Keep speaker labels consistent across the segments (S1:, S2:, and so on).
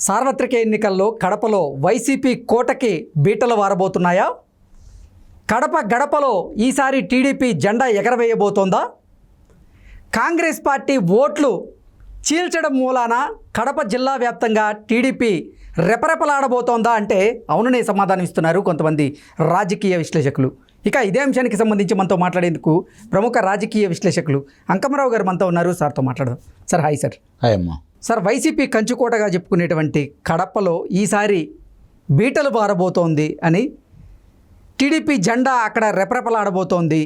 S1: సార్వత్రిక ఎన్నికల్లో కడపలో వైసీపీ కోటకి బీటలు వారబోతున్నాయా? కడప గడపలో ఈసారి టీడీపీ జెండా ఎగరవేయబోతోందా? కాంగ్రెస్ పార్టీ ఓట్లు చీల్చడం మూలాన కడప జిల్లా వ్యాప్తంగా టీడీపీ రెపరెపలాడబోతోందా అంటే అవుననే సమాధానం ఇస్తున్నారు కొంతమంది రాజకీయ విశ్లేషకులు. ఇక ఇదే అంశానికి సంబంధించి మనతో మాట్లాడేందుకు ప్రముఖ రాజకీయ విశ్లేషకులు అంకమరావు గారు మనతో ఉన్నారు. సార్తో మాట్లాడదాం. Sir, hi sir.
S2: హాయ్ అమ్మా.
S1: సార్, వైసీపీ కంచుకోటగా చెప్పుకునేటువంటి కడపలో ఈసారి బీటలు పారబోతోంది అని, టీడీపీ జెండా అక్కడ రెపరెపలాడబోతోంది,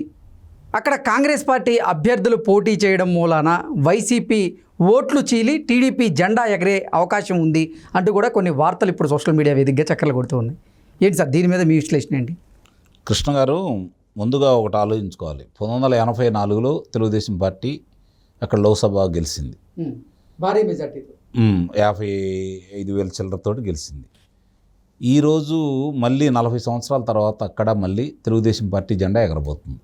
S1: అక్కడ కాంగ్రెస్ పార్టీ అభ్యర్థులు పోటీ చేయడం మూలాన వైసీపీ ఓట్లు చీలి టీడీపీ జెండా ఎగరే అవకాశం ఉంది అంటూ కూడా కొన్ని వార్తలు ఇప్పుడు సోషల్ మీడియా వేదికగా చక్కర్లు కొడుతూ ఉన్నాయి. ఏంటి సార్ దీని మీద మీ విశ్లేషణ ఏంటి?
S2: కృష్ణ గారు, ముందుగా ఒకటి ఆలోచించుకోవాలి. 1984లో తెలుగుదేశం పార్టీ అక్కడ లోక్సభ గెలిచింది.
S1: భారీ మెజార్టీతో
S2: 55,000 చిల్లరతో గెలిచింది. ఈరోజు మళ్ళీ 40 సంవత్సరాల తర్వాత అక్కడ మళ్ళీ తెలుగుదేశం పార్టీ జెండా ఎగరబోతుంది.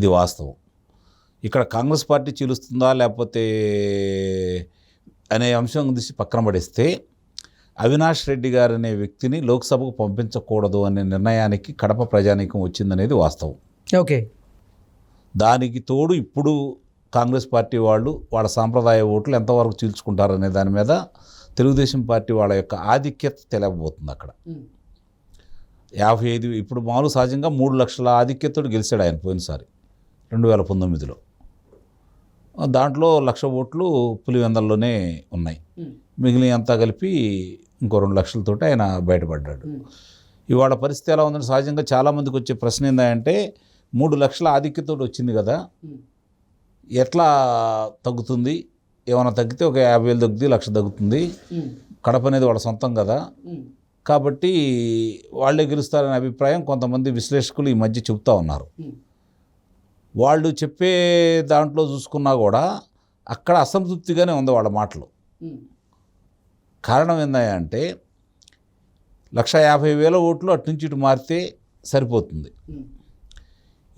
S2: ఇది వాస్తవం. ఇక్కడ కాంగ్రెస్ పార్టీ చీలుస్తుందా లేకపోతే అనే అంశం తీసి పక్కన పడేస్తే, అవినాష్ రెడ్డి గారు అనే వ్యక్తిని లోక్సభకు పంపించకూడదు అనే నిర్ణయానికి కడప ప్రజానీకం వచ్చిందనేది వాస్తవం.
S1: ఓకే.
S2: దానికి తోడు ఇప్పుడు కాంగ్రెస్ పార్టీ వాళ్ళు వాళ్ళ సాంప్రదాయ ఓట్లు ఎంతవరకు చీల్చుకుంటారనే దాని మీద తెలుగుదేశం పార్టీ వాళ్ళ యొక్క ఆధిక్యత తెలియబోతుంది. అక్కడ 55 ఇప్పుడు మామూలు సహజంగా 3 లక్షల ఆధిక్యతతో గెలిచాడు ఆయన పోయినసారి 2019లో. దాంట్లో 1,00,000 ఓట్లు పులివెందల్లోనే ఉన్నాయి. మిగిలిన అంతా కలిపి ఇంకో 2 లక్షలతో ఆయన బయటపడ్డాడు. ఇవాళ పరిస్థితి ఎలా ఉందంటే, సహజంగా చాలామందికి వచ్చే ప్రశ్న ఏంటంటే 3 లక్షల ఆధిక్యతతో వచ్చింది కదా, ఎట్లా తగ్గుతుంది? ఏమైనా తగ్గితే ఒక 50,000 తగ్గుతుంది, 1,00,000 తగ్గుతుంది. కడప అనేది వాళ్ళ సొంతం కదా, కాబట్టి వాళ్ళే గెలుస్తారనే అభిప్రాయం కొంతమంది విశ్లేషకులు ఈ మధ్య చెబుతూ ఉన్నారు. వాళ్ళు చెప్పే దాంట్లో చూసుకున్నా కూడా అక్కడ అసంతృప్తిగానే ఉంది వాళ్ళ మాటలు. కారణం ఏందంటే 1,50,000 ఓట్లు అటు నుంచి ఇటు మారితే సరిపోతుంది.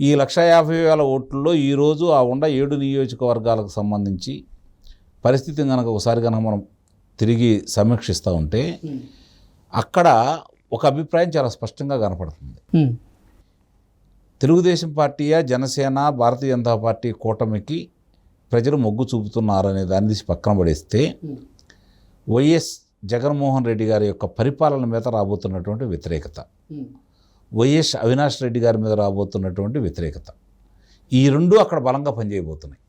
S2: ఈ 1,50,000 ఓట్లలో ఈరోజు ఆ 7 నియోజకవర్గాలకు సంబంధించి పరిస్థితిని కనుక ఒకసారి కనుక మనం తిరిగి సమీక్షిస్తూ ఉంటే అక్కడ ఒక అభిప్రాయం చాలా స్పష్టంగా కనపడుతుంది. తెలుగుదేశం పార్టీయా, జనసేన, భారతీయ జనతా పార్టీ కూటమికి ప్రజలు మొగ్గు చూపుతున్నారనే దాన్ని తీసి పక్కన పడేస్తే, వైఎస్ జగన్మోహన్ రెడ్డి గారి యొక్క పరిపాలన మీద రాబోతున్నటువంటి వ్యతిరేకత, వైఎస్ అవినాష్ రెడ్డి గారి మీద రాబోతున్నటువంటి వ్యతిరేకత, ఈ రెండు అక్కడ బలంగా పనిచేయబోతున్నాయి.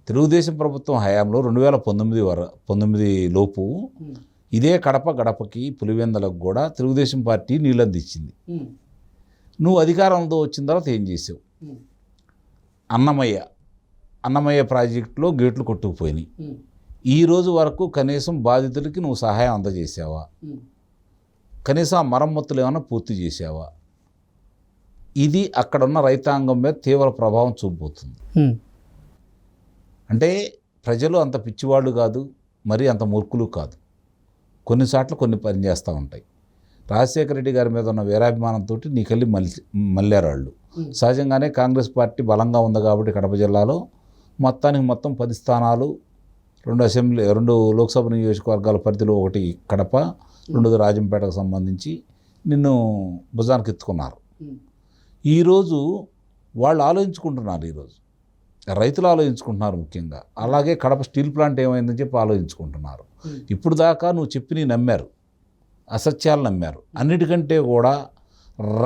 S2: తెలుగుదేశం ప్రభుత్వం హయాంలో 2019 లోపు ఇదే కడప గడపకి పులివెందలకు కూడా తెలుగుదేశం పార్టీ నీళ్ళందిచ్చింది. నువ్వు అధికారంలో వచ్చిన తర్వాత ఏం చేసావు? అన్నమయ్య ప్రాజెక్టులో గేట్లు కొట్టుకుపోయినాయి. ఈ రోజు వరకు కనీసం బాధితులకి నువ్వు సహాయం అందజేసావా? కనీసం ఆ మరమ్మతులు ఏమైనా పూర్తి చేసావా? ఇది అక్కడున్న రైతాంగం మీద తీవ్ర ప్రభావం చూపబోతుంది. అంటే ప్రజలు అంత పిచ్చివాళ్ళు కాదు, మరి అంత మూర్ఖులు కాదు. కొన్నిసార్లు కొన్ని పని చేస్తూ ఉంటాయి. రాజశేఖర రెడ్డి గారి మీద ఉన్న వీరాభిమానంతో నీకెళ్ళి మళ్ళారాళ్ళు. సహజంగానే కాంగ్రెస్ పార్టీ బలంగా ఉంది కాబట్టి కడప జిల్లాలో మొత్తం 10 స్థానాలు, 2 లోక్సభ నియోజకవర్గాల పరిధిలో, 1 కడప, 2 రాజంపేటకు సంబంధించి నిన్ను భుజానికి ఎత్తుకున్నారు. ఈరోజు వాళ్ళు ఆలోచించుకుంటున్నారు. ఈరోజు రైతులు ఆలోచించుకుంటున్నారు ముఖ్యంగా. అలాగే కడప స్టీల్ ప్లాంట్ ఏమైందని చెప్పి ఆలోచించుకుంటున్నారు. ఇప్పుడు దాకా నువ్వు చెప్పి నమ్మారు, అసత్యాలు నమ్మారు. అన్నిటికంటే కూడా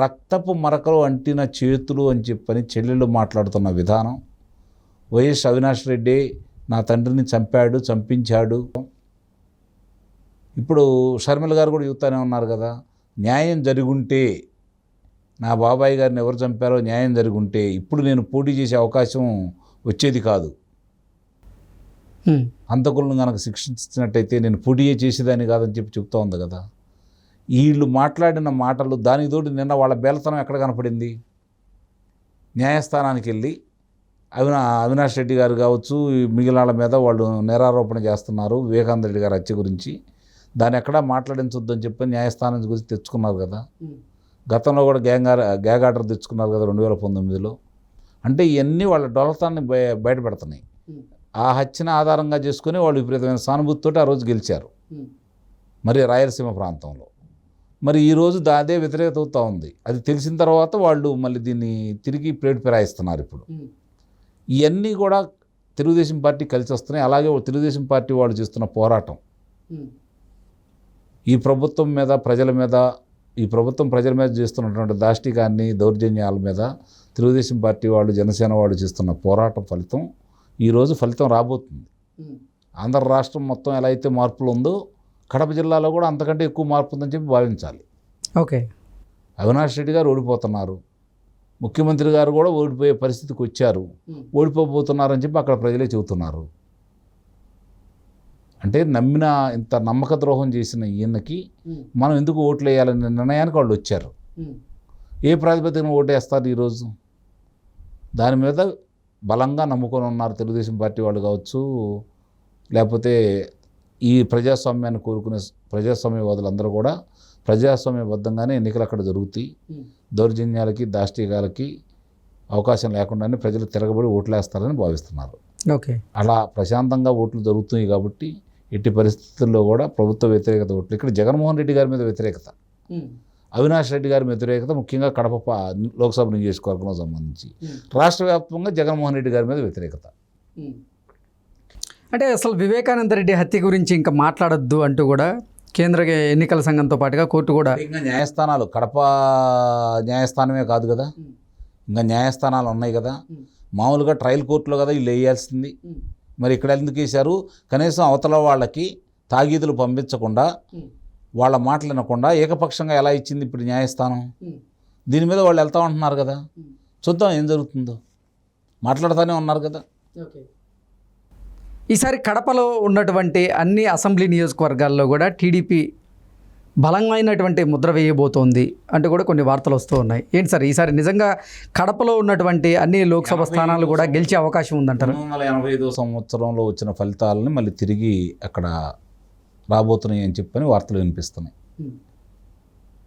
S2: రక్తపు మరకలు అంటిన చేతులు అని చెప్పని చెల్లెళ్ళు మాట్లాడుతున్న విధానం, వైఎస్ అవినాష్ రెడ్డి నా తండ్రిని చంపించాడు. ఇప్పుడు షర్మిల గారు కూడా చెబుతానే ఉన్నారు కదా, న్యాయం జరుగుంటే, నా బాబాయ్ గారిని ఎవరు చంపారో న్యాయం జరుగుంటే ఇప్పుడు నేను పోటీ చేసే అవకాశం వచ్చేది కాదు. హంతకులను కనుక శిక్షించినట్టయితే నేను పోటీ చేసేదాన్ని కాదని చెప్పి చెప్తూ ఉంది కదా. వీళ్ళు మాట్లాడిన మాటలు, దానికి తోటి నిన్న వాళ్ళ బేలతనం ఎక్కడ కనపడింది? న్యాయస్థానానికి వెళ్ళి అవినాష్ రెడ్డి గారు కావచ్చు, మిగిలిన వాళ్ళ మీద వాళ్ళు నేరారోపణ చేస్తున్నారు వివేకానంద రెడ్డి గారి హత్య గురించి. దాన్ని ఎక్కడా మాట్లాడించొద్దని చెప్పి న్యాయస్థానం గురించి తెచ్చుకున్నారు కదా. గతంలో కూడా గ్యాగ్ ఆర్డర్ తెచ్చుకున్నారు కదా 2019లో. అంటే ఇవన్నీ వాళ్ళ డొలతాన్ని బయటపెడుతున్నాయి. ఆ హత్యను ఆధారంగా చేసుకుని వాళ్ళు విపరీతమైన సానుభూతితో ఆ రోజు గెలిచారు. మరి రాయలసీమ ప్రాంతంలో. మరి ఈరోజు అదే వ్యతిరేకత అవుతూ ఉంది. అది తెలిసిన తర్వాత వాళ్ళు మళ్ళీ దీన్ని తిరిగి ప్లేట్ ఫిరాయిస్తున్నారు ఇప్పుడు. ఇవన్నీ కూడా తెలుగుదేశం పార్టీ కలిసి వస్తున్నాయి. అలాగే తెలుగుదేశం పార్టీ వాళ్ళు చేస్తున్న పోరాటం ఈ ప్రభుత్వం మీద ప్రజల మీద చేస్తున్నటువంటి దాష్టికాన్ని దౌర్జన్యాల మీద తెలుగుదేశం పార్టీ వాళ్ళు జనసేన వాళ్ళు చేస్తున్న పోరాటం ఫలితం ఈరోజు ఫలితం రాబోతుంది. ఆంధ్ర రాష్ట్రం మొత్తం ఎలా అయితే మార్పులు ఉందో కడప జిల్లాలో కూడా అంతకంటే ఎక్కువ మార్పు ఉందని చెప్పి భావించాలి.
S1: ఓకే,
S2: అవినాష్ రెడ్డి గారు ఓడిపోతున్నారు, ముఖ్యమంత్రి గారు కూడా ఓడిపోయే పరిస్థితికి వచ్చారు, ఓడిపోబోతున్నారని చెప్పి అక్కడ ప్రజలే చెబుతున్నారు. అంటే ఇంత నమ్మక ద్రోహం చేసిన ఈయనకి మనం ఎందుకు ఓట్లు వేయాలనే నిర్ణయానికి వాళ్ళు వచ్చారు. ఏ ప్రాతిపదికన ఓటేస్తారు ఈరోజు? దాని మీద బలంగా నమ్ముకొని ఉన్నారు తెలుగుదేశం పార్టీ వాళ్ళు కావచ్చు, లేకపోతే ఈ ప్రజాస్వామ్యాన్ని కోరుకునే ప్రజాస్వామ్యవాదులందరూ కూడా ప్రజాస్వామ్యబద్ధంగానే ఎన్నికలు అక్కడ జరుగుతాయి. దౌర్జన్యాలకి దాష్టికాలకి అవకాశం లేకుండానే ప్రజలు తిరగబడి ఓట్లేస్తారని భావిస్తున్నారు.
S1: ఓకే,
S2: అలా ప్రశాంతంగా ఓట్లు జరుగుతున్నాయి కాబట్టి ఎట్టి పరిస్థితుల్లో కూడా ప్రభుత్వ వ్యతిరేకత ఓట్లు. ఇక్కడ జగన్మోహన్ రెడ్డి గారి మీద వ్యతిరేకత, అవినాష్ రెడ్డి గారి వ్యతిరేకత, ముఖ్యంగా కడప లోక్సభ నియోజకవర్గంలో సంబంధించి రాష్ట్ర వ్యాప్తంగా జగన్మోహన్ రెడ్డి గారి మీద వ్యతిరేకత.
S1: అంటే అసలు వివేకానంద రెడ్డి హత్య గురించి ఇంకా మాట్లాడొద్దు అంటూ కూడా కేంద్ర ఎన్నికల సంఘంతో పాటుగా కోర్టు కూడా
S2: ఇంకా న్యాయస్థానాలు, కడప న్యాయస్థానమే కాదు కదా, ఇంకా న్యాయస్థానాలు ఉన్నాయి కదా. మామూలుగా ట్రయల్ కోర్టులో కదా వీళ్ళు వేయాల్సింది. మరి ఇక్కడ ఎందుకు వేశారు? కనీసం అవతల వాళ్ళకి తాగీదులు పంపించకుండా, వాళ్ళ మాటలు వినకుండా ఏకపక్షంగా ఎలా ఇచ్చింది ఇప్పుడు న్యాయస్థానం? దీని మీద వాళ్ళు వెళ్తా ఉంటున్నారు కదా, చూద్దాం ఏం జరుగుతుందో. మాట్లాడుతూనే ఉన్నారు కదా.
S1: ఈసారి కడపలో ఉన్నటువంటి అన్ని అసెంబ్లీ నియోజకవర్గాల్లో కూడా టీడీపీ బలమైనటువంటి ముద్ర వేయబోతోంది అంటూ కూడా కొన్ని వార్తలు వస్తూ ఉన్నాయి. ఏంటి సార్, ఈసారి నిజంగా కడపలో ఉన్నటువంటి అన్ని లోక్సభ స్థానాలు కూడా గెలిచే అవకాశం ఉందంటారు?
S2: 1985 సంవత్సరంలో వచ్చిన ఫలితాలని మళ్ళీ తిరిగి అక్కడ రాబోతున్నాయి అని చెప్పని వార్తలు వినిపిస్తున్నాయి.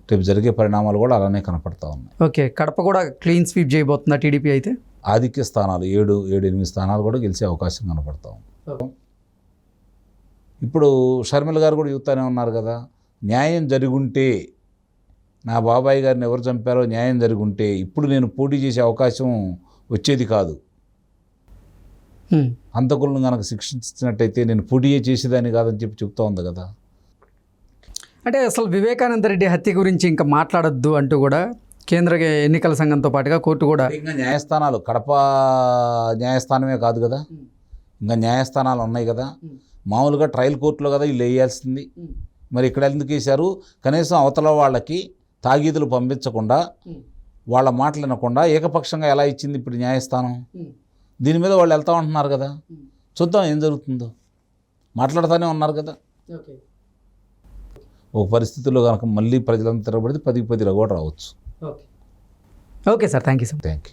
S2: రేపు జరిగే పరిణామాలు కూడా అలానే కనపడతా ఉన్నాయి.
S1: ఓకే, కడప కూడా క్లీన్ స్వీప్ చేయబోతుందా టీడీపీ? అయితే
S2: ఆధిక్య స్థానాలు 7-8 స్థానాలు కూడా గెలిచే అవకాశం కనపడతా ఉంది. ఇప్పుడు షర్మిల గారు కూడా చెబుతానే ఉన్నారు కదా, న్యాయం జరుగుంటే, నా బాబాయ్ గారిని ఎవరు చంపారో న్యాయం జరుగుంటే ఇప్పుడు నేను పోటీ చేసే అవకాశం వచ్చేది కాదు. హంతకులను కనుక శిక్షించినట్టయితే నేను పోటీ చేసేదాన్ని కాదని చెప్పి చెప్తా ఉంది కదా.
S1: అంటే అసలు వివేకానంద రెడ్డి హత్య గురించి ఇంకా మాట్లాడొద్దు అంటూ కూడా కేంద్ర ఎన్నికల సంఘంతో పాటుగా కోర్టు కూడా
S2: ఇంకా న్యాయస్థానాలు, కడప న్యాయస్థానమే కాదు కదా, ఇంకా న్యాయస్థానాలు ఉన్నాయి కదా. మామూలుగా ట్రయల్ కోర్టులో కదా వీళ్ళు వేయాల్సింది. మరి ఇక్కడ ఎందుకు వేశారు? కనీసం అవతల వాళ్ళకి తాగీదులు పంపించకుండా, వాళ్ళ మాటలు వినకుండా ఏకపక్షంగా ఎలా ఇచ్చింది ఇప్పుడు న్యాయస్థానం? దీని మీద వాళ్ళు వెళ్తా ఉంటున్నారు కదా, చూద్దాం ఏం జరుగుతుందో. మాట్లాడుతూనే ఉన్నారు కదా. ఒక పరిస్థితుల్లో కనుక మళ్ళీ ప్రజలంతా తిరగబడితే 10-10 కూడా రావచ్చు.
S1: Okay sir, thank you sir.
S2: Thank you.